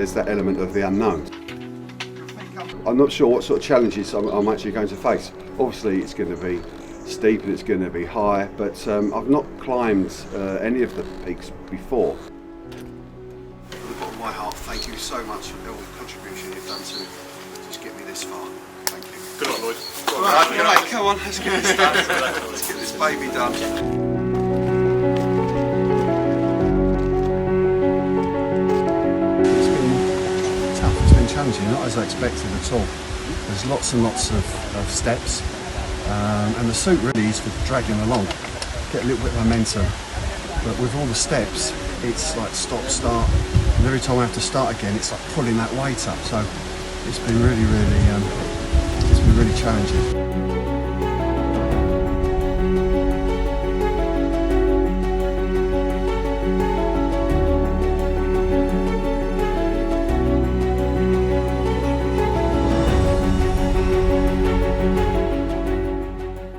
there's that element of the unknown. I'm not sure what sort of challenges I'm actually going to face. Obviously it's going to be steep and it's going to be high, but I've not climbed any of the peaks before. From the bottom of my heart, thank you so much for all the contribution you've done to just get me this far. Thank you. Good luck, Lloyd. Right, come on, let's get this done. Let's get this baby done. Challenging, not as I expected at all. There's lots and lots of steps, and the suit really is for dragging along, get a little bit of momentum. But with all the steps, it's like stop, start, and every time I have to start again, it's like pulling that weight up. So it's been really challenging.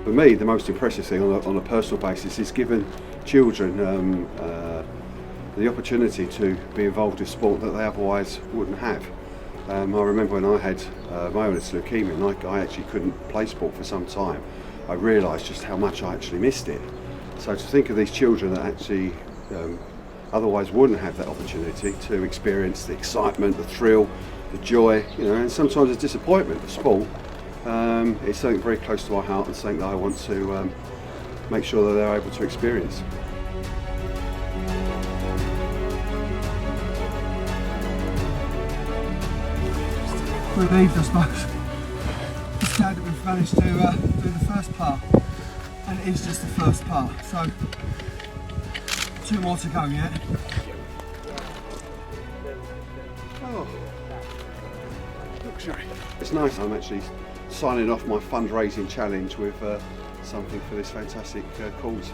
For me, the most impressive thing on a personal basis is giving children the opportunity to be involved in sport that they otherwise wouldn't have. I remember when I had my illness, leukemia, and I actually couldn't play sport for some time. I realised just how much I actually missed it. So to think of these children that actually otherwise wouldn't have that opportunity to experience the excitement, the thrill, the joy, and sometimes the disappointment of sport. It's something very close to our heart and something that I want to make sure that they're able to experience. Relieved, I suppose. Just glad that we've managed to do the first part, and it is just the first part, so 2 more to go yet. Oh, luxury. It's nice. I'm actually signing off my fundraising challenge with something for this fantastic cause.